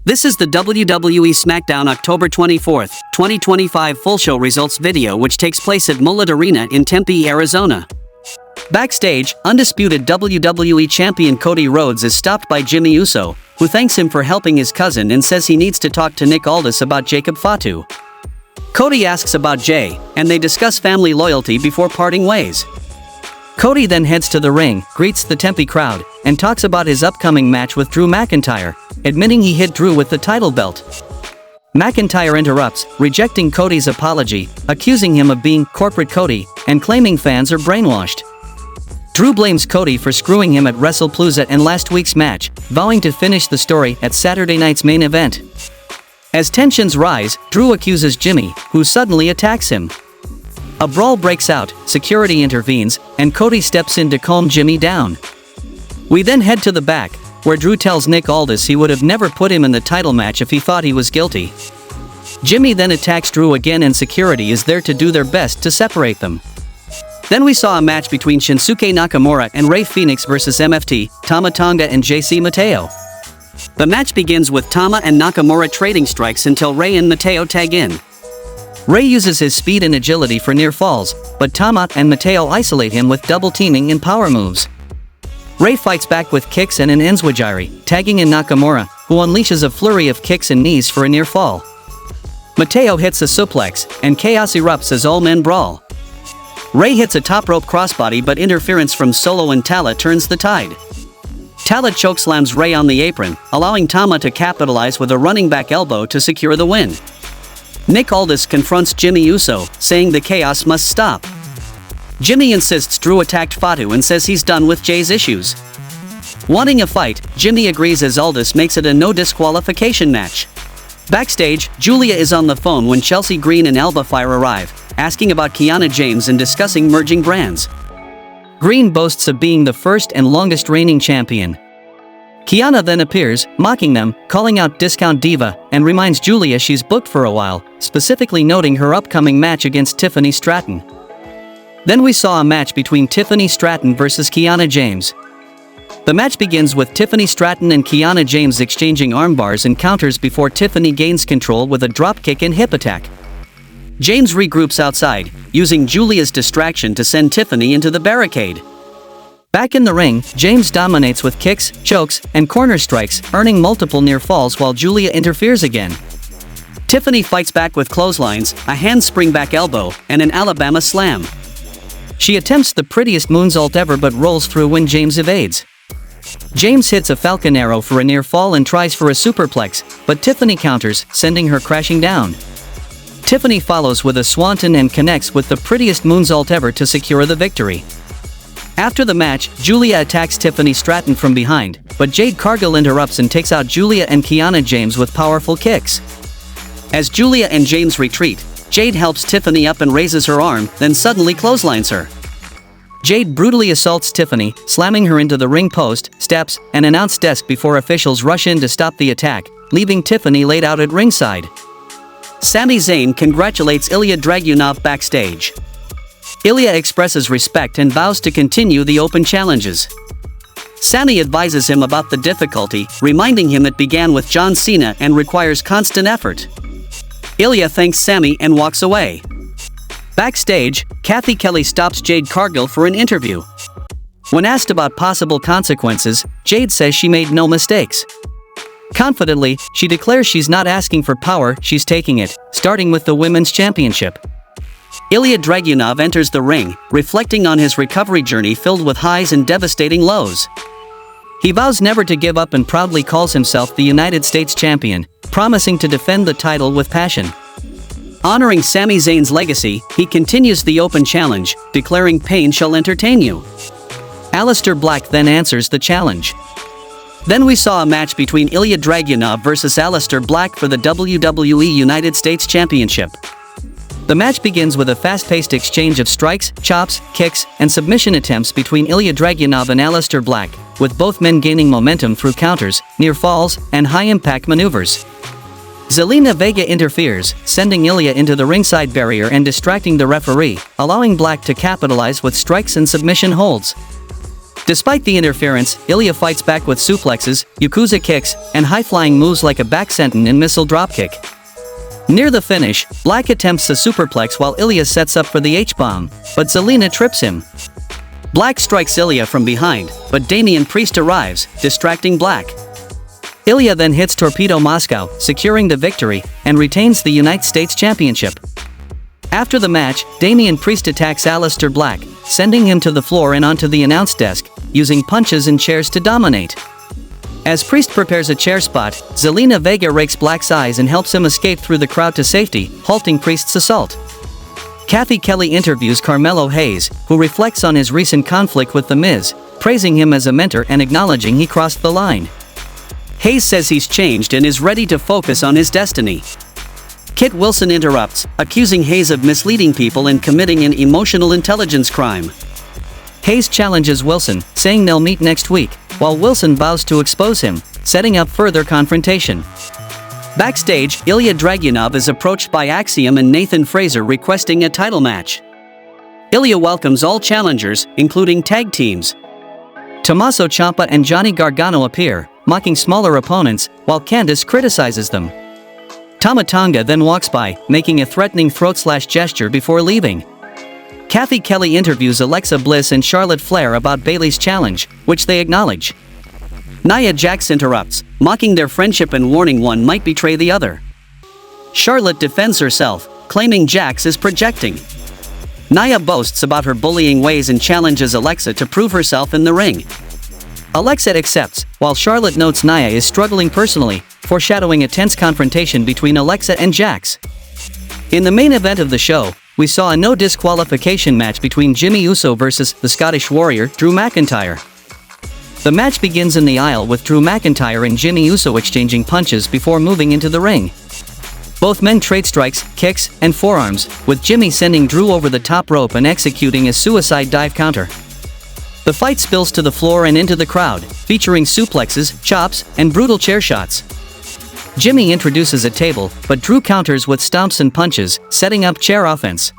This is the WWE SmackDown October 24, 2025 full show results video which takes place at Mullett Arena in Tempe, Arizona. Backstage, undisputed WWE Champion Cody Rhodes is stopped by Jimmy Uso, who thanks him for helping his cousin and says he needs to talk to Nick Aldis about Jacob Fatu. Cody asks about Jay, and they discuss family loyalty before parting ways. Cody then heads to the ring, greets the Tempe crowd, and talks about his upcoming match with Drew McIntyre, admitting he hit Drew with the title belt. McIntyre interrupts, rejecting Cody's apology, accusing him of being corporate Cody, and claiming fans are brainwashed. Drew blames Cody for screwing him at WrestlePalooza and last week's match, vowing to finish the story at Saturday night's main event. As tensions rise, Drew accuses Jimmy, who suddenly attacks him. A brawl breaks out, security intervenes, and Cody steps in to calm Jimmy down. We then head to the back, where Drew tells Nick Aldis he would have never put him in the title match if he thought he was guilty. Jimmy then attacks Drew again and security is there to do their best to separate them. Then we saw a match between Shinsuke Nakamura and Rey Fenix vs MFT, Tama Tonga and JC Mateo. The match begins with Tama and Nakamura trading strikes until Rey and Mateo tag in. Rey uses his speed and agility for near falls, but Tama and Mateo isolate him with double teaming and power moves. Rey fights back with kicks and an enzwajiri, tagging in Nakamura, who unleashes a flurry of kicks and knees for a near fall. Mateo hits a suplex, and chaos erupts as all men brawl. Rey hits a top rope crossbody but interference from Solo and Tala turns the tide. Tala chokeslams Rey on the apron, allowing Tama to capitalize with a running back elbow to secure the win. Nick Aldis confronts Jimmy Uso, saying the chaos must stop. Jimmy insists Drew attacked Fatu and says he's done with Jay's issues. Wanting a fight, Jimmy agrees as Aldis makes it a no disqualification match. Backstage, Giulia is on the phone when Chelsea Green and Alba Fire arrive, asking about Kiana James and discussing merging brands. Green boasts of being the first and longest reigning champion. Kiana then appears, mocking them, calling out Discount Diva, and reminds Giulia she's booked for a while, specifically noting her upcoming match against Tiffany Stratton. Then we saw a match between Tiffany Stratton vs Kiana James. The match begins with Tiffany Stratton and Kiana James exchanging armbars and counters before Tiffany gains control with a dropkick and hip attack. James regroups outside, using Giulia's distraction to send Tiffany into the barricade. Back in the ring, James dominates with kicks, chokes, and corner strikes, earning multiple near falls while Giulia interferes again. Tiffany fights back with clotheslines, a handspring back elbow, and an Alabama slam. She attempts the prettiest moonsault ever but rolls through when James evades. James hits a falcon arrow for a near fall and tries for a superplex, but Tiffany counters, sending her crashing down. Tiffany follows with a swanton and connects with the prettiest moonsault ever to secure the victory. After the match, Giulia attacks Tiffany Stratton from behind, but Jade Cargill interrupts and takes out Giulia and Kiana James with powerful kicks. As Giulia and James retreat, Jade helps Tiffany up and raises her arm, then suddenly clotheslines her. Jade brutally assaults Tiffany, slamming her into the ring post, steps, and announce desk before officials rush in to stop the attack, leaving Tiffany laid out at ringside. Sami Zayn congratulates Ilja Dragunov backstage. Ilja expresses respect and vows to continue the open challenges. Sami advises him about the difficulty, reminding him it began with John Cena and requires constant effort. Ilja thanks Sami and walks away. Backstage, Kathy Kelly stops Jade Cargill for an interview. When asked about possible consequences, Jade says she made no mistakes. Confidently, she declares she's not asking for power, she's taking it, starting with the Women's Championship. Ilja Dragunov enters the ring, reflecting on his recovery journey filled with highs and devastating lows. He vows never to give up and proudly calls himself the United States Champion, promising to defend the title with passion. Honoring Sami Zayn's legacy, he continues the open challenge, declaring pain shall entertain you. Aleister Black then answers the challenge. Then we saw a match between Ilja Dragunov vs Aleister Black for the WWE United States Championship. The match begins with a fast-paced exchange of strikes, chops, kicks, and submission attempts between Ilja Dragunov and Aleister Black, with both men gaining momentum through counters, near falls, and high-impact maneuvers. Zelina Vega interferes, sending Ilja into the ringside barrier and distracting the referee, allowing Black to capitalize with strikes and submission holds. Despite the interference, Ilja fights back with suplexes, Yakuza kicks, and high-flying moves like a back senton and missile dropkick. Near the finish, Black attempts a superplex while Ilja sets up for the H-bomb, but Zelina trips him. Black strikes Ilja from behind, but Damian Priest arrives, distracting Black. Ilja then hits Torpedo Moscow, securing the victory, and retains the United States Championship. After the match, Damian Priest attacks Aleister Black, sending him to the floor and onto the announce desk, using punches and chairs to dominate. As Priest prepares a chair spot, Zelina Vega rakes Black's eyes and helps him escape through the crowd to safety, halting Priest's assault. Kathy Kelly interviews Carmelo Hayes, who reflects on his recent conflict with The Miz, praising him as a mentor and acknowledging he crossed the line. Hayes says he's changed and is ready to focus on his destiny. Kit Wilson interrupts, accusing Hayes of misleading people and committing an emotional intelligence crime. Hayes challenges Wilson, saying they'll meet next week, while Wilson vows to expose him, setting up further confrontation. Backstage, Ilja Dragunov is approached by Axiom and Nathan Frazer requesting a title match. Ilja welcomes all challengers, including tag teams. Tommaso Ciampa and Johnny Gargano appear, mocking smaller opponents, while Candice criticizes them. Tama Tonga then walks by, making a threatening throat-slash gesture before leaving. Kathy Kelly interviews Alexa Bliss and Charlotte Flair about Bayley's challenge, which they acknowledge. Nia Jax interrupts, mocking their friendship and warning one might betray the other. Charlotte defends herself, claiming Jax is projecting. Nia boasts about her bullying ways and challenges Alexa to prove herself in the ring. Alexa accepts, while Charlotte notes Nia is struggling personally, foreshadowing a tense confrontation between Alexa and Jax. In the main event of the show, we saw a no disqualification match between Jimmy Uso versus the Scottish Warrior, Drew McIntyre. The match begins in the aisle with Drew McIntyre and Jimmy Uso exchanging punches before moving into the ring. Both men trade strikes, kicks, and forearms, with Jimmy sending Drew over the top rope and executing a suicide dive counter. The fight spills to the floor and into the crowd, featuring suplexes, chops, and brutal chair shots. Jimmy introduces a table, but Drew counters with stomps and punches, setting up chair offense.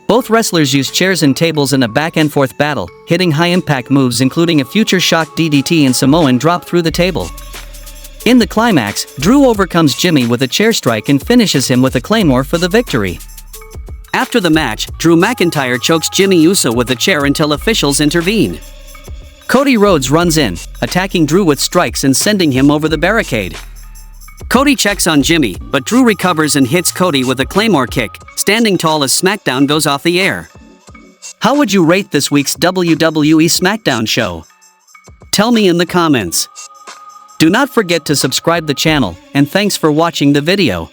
Both wrestlers use chairs and tables in a back-and-forth battle, hitting high-impact moves including a future shock DDT and Samoan drop through the table. In the climax, Drew overcomes Jimmy with a chair strike and finishes him with a claymore for the victory. After the match, Drew McIntyre chokes Jimmy Uso with a chair until officials intervene. Cody Rhodes runs in, attacking Drew with strikes and sending him over the barricade. Cody checks on Jimmy, but Drew recovers and hits Cody with a claymore kick, standing tall as SmackDown goes off the air. How would you rate this week's WWE SmackDown show? Tell me in the comments. Do not forget to subscribe the channel, and thanks for watching the video.